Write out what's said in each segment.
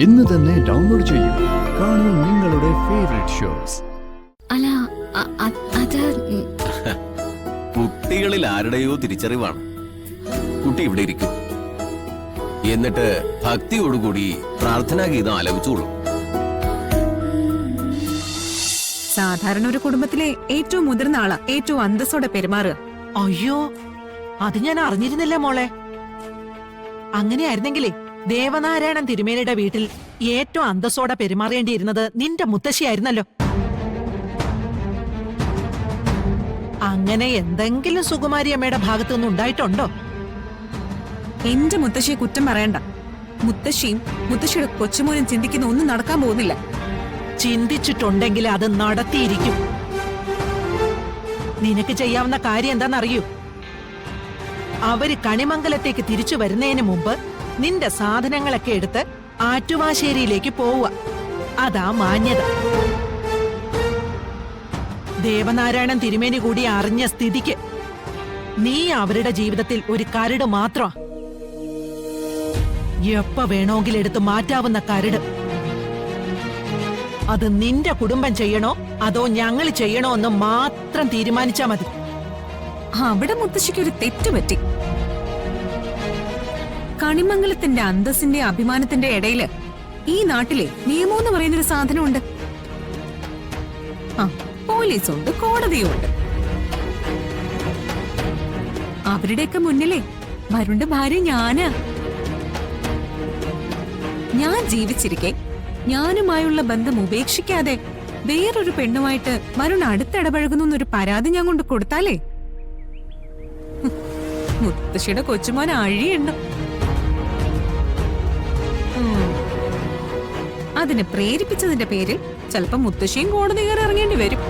ഇന്ന് തന്നെ ഡൗൺലോഡ് ചെയ്യൂ. കാണൂ നിങ്ങളുടെ ഫേവറേറ്റ് ഷോസ്. അല്ല അത് കുട്ടികളിൽ ആരുടെയോ തിരിച്ചറിവാണ്. കുട്ടി ഇവിടെ ഇരിക്കും, എന്നിട്ട് ഭക്തിയോടുകൂടി പ്രാർത്ഥനാ ഗീതം ആലപിച്ചോളൂ. സാധാരണ ഒരു കുടുംബത്തിലെ ഏറ്റവും മുതിർന്ന ആളാ ഏറ്റവും അന്തസ്സോടെ പെരുമാറുക. അയ്യോ, അത് ഞാൻ അറിഞ്ഞിരുന്നില്ല മോളെ. അങ്ങനെയായിരുന്നെങ്കിലേ ദേവനാരായണൻ തിരുമേനിയുടെ വീട്ടിൽ ഏറ്റവും അന്തസ്സോടെ പെരുമാറേണ്ടിയിരുന്നത് നിന്റെ മുത്തശ്ശിയായിരുന്നല്ലോ. അങ്ങനെ എന്തെങ്കിലും സുകുമാരി അമ്മയുടെ ഭാഗത്തു നിന്ന് ഉണ്ടായിട്ടുണ്ടോ? എന്റെ മുത്തശ്ശിയെ കുറ്റം പറയണ്ട. മുത്തശ്ശിയും മുത്തശ്ശിയുടെ കൊച്ചുമോനും ചിന്തിക്കുന്ന ഒന്നും നടക്കാൻ പോകുന്നില്ല. ചിന്തിച്ചിട്ടുണ്ടെങ്കിൽ അത് നടത്തിയിരിക്കും. നിനക്ക് ചെയ്യാവുന്ന കാര്യം എന്താണെന്നറിയൂ? അവര് കണിമംഗലത്തേക്ക് തിരിച്ചു വരുന്നതിന് മുമ്പ് നിന്റെ സാധനങ്ങളൊക്കെ എടുത്ത് ആറ്റുവാശ്ശേരിയിലേക്ക് പോവുക. അതാ മാന്യത. ദേവനാരായണൻ തിരുമേനി കൂടി അറിഞ്ഞ സ്ഥിതിക്ക് നീ അവരുടെ ജീവിതത്തിൽ ഒരു കരട് മാത്രമാ. എപ്പ വേണമെങ്കിലും എടുത്ത് മാറ്റാവുന്ന കരട്. അത് നിന്റെ കുടുംബം ചെയ്യണോ അതോ ഞങ്ങൾ ചെയ്യണോ എന്ന് മാത്രം തീരുമാനിച്ചാ മതി. അവിടെ മുത്തശ്ശിക്ക് ഒരു തെറ്റ് പറ്റി. കണിമംഗലത്തിന്റെ അന്തസ്സിന്റെ അഭിമാനത്തിന്റെ ഇടയില് ഈ നാട്ടിലെ നിയമം എന്ന് പറയുന്നൊരു സാധനമുണ്ട്. പോലീസുണ്ട്, കോടതിയും ഉണ്ട്. അവരുടെയൊക്കെ മുന്നിലേ വരുണിന്റെ ഭാര്യ ഞാനാ. ഞാൻ ജീവിച്ചിരിക്കെ ഞാനുമായുള്ള ബന്ധം ഉപേക്ഷിക്കാതെ വേറൊരു പെണ്ണുമായിട്ട് വരുൺ അടുത്തിടപഴകുന്നു എന്നൊരു പരാതി ഞാൻ കൊണ്ട് കൊടുത്താലേ മുത്തശ്ശിയുടെ കൊച്ചുമോൻ അഴിയുണ്ട്. അതിനെ പ്രേരിപ്പിച്ചതിന്റെ പേരിൽ ചിലപ്പോ മുത്തശ്ശിയും കോടതി കയറി ഇറങ്ങേണ്ടി വരും.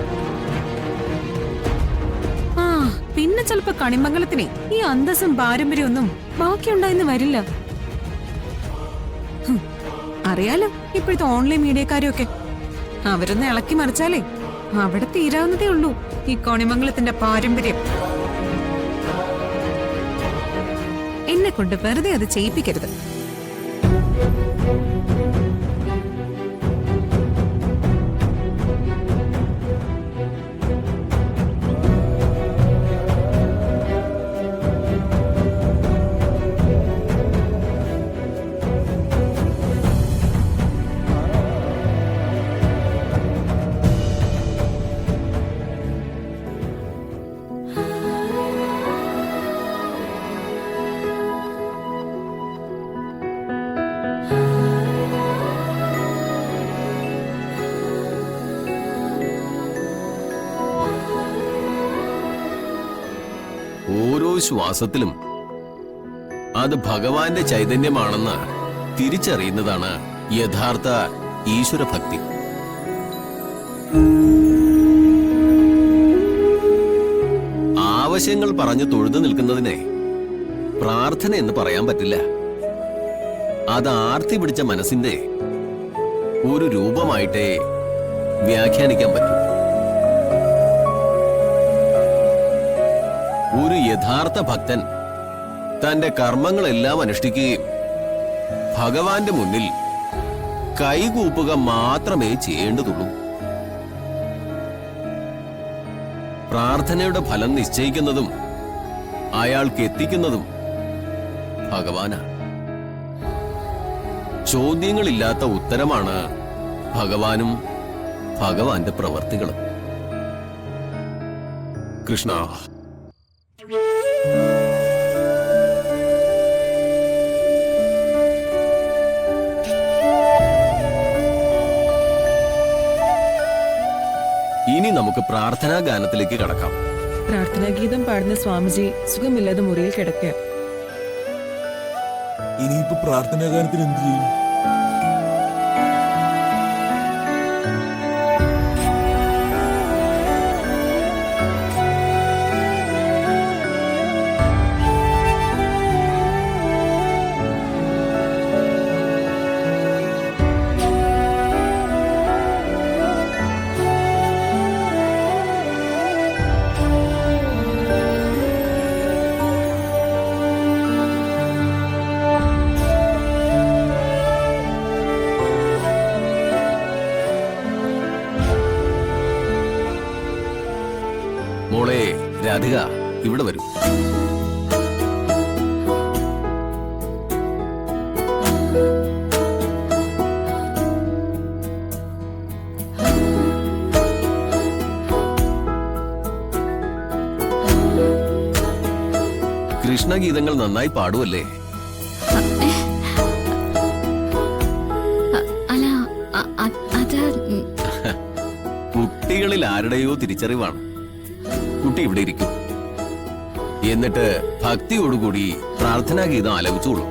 പിന്നെ ചിലപ്പോ കണിമംഗലത്തിനെ ഈ അന്തസ്സും പാരമ്പര്യം ഒന്നും ബാക്കിയുണ്ടായെന്ന് വരില്ല. അറിയാലോ ഇപ്പോഴത്തെ ഓൺലൈൻ മീഡിയക്കാരൊക്കെ. അവരൊന്ന് ഇളക്കി മറിച്ചാലേ അവിടെ തീരാവുന്നതേ ഉള്ളൂ ഈ കണിമംഗലത്തിന്റെ പാരമ്പര്യം. എന്നെ കൊണ്ട് വെറുതെ അത് ചെയ്യിപ്പിക്കരുത്. ഓരോ ശ്വാസത്തിലും അത് ഭഗവാന്റെ ചൈതന്യമാണെന്ന് തിരിച്ചറിയുന്നതാണ് യഥാർത്ഥ ഈശ്വരഭക്തി. ആവശ്യങ്ങൾ പറഞ്ഞു തൊഴുതു നിൽക്കുന്നതിനെ പ്രാർത്ഥന എന്ന് പറയാൻ പറ്റില്ല. അത് ആർത്തി പിടിച്ച മനസ്സിന്റെ ഒരു രൂപമായിട്ടേ വ്യാഖ്യാനിക്കാൻ പറ്റൂ. ഒരു യഥാർത്ഥ ഭക്തൻ തന്റെ കർമ്മങ്ങളെല്ലാം അനുഷ്ഠിക്കുകയും ഭഗവാന്റെ മുന്നിൽ കൈകൂപ്പുക മാത്രമേ ചെയ്യേണ്ടതുള്ളൂ. പ്രാർത്ഥനയുടെ ഫലം നിശ്ചയിക്കുന്നതും അയാൾക്ക് എത്തിക്കുന്നതും ഭഗവാനാണ്. ചോദ്യങ്ങളില്ലാത്ത ഉത്തരമാണ് ഭഗവാനും ഭഗവാന്റെ പ്രവർത്തികളും. കൃഷ്ണ. ഇനി നമുക്ക് പ്രാർത്ഥനാ ഗാനത്തിലേക്ക് കടക്കാം. പ്രാർത്ഥനാഗീതം പാടുന്ന സ്വാമിജി സുഖമില്ലാതെ മുറിയിൽ കിടക്കുക. ഇനിയിപ്പോ പ്രാർത്ഥനാ ഗാനത്തിന് എന്ത് ചെയ്യും? മോളെ രാധിക ഇവിടെ വരൂ. കൃഷ്ണഗീതങ്ങൾ നന്നായി പാടുമല്ലേ? അല്ല അത് കുട്ടികളിൽ ആരുടെയോ തിരിച്ചറിവാണ്. കുട്ടി ഇവിടെ ഇരിക്കും, എന്നിട്ട് ഭക്തിയോടുകൂടി പ്രാർത്ഥനാഗീതം ആലപിച്ചോളൂ.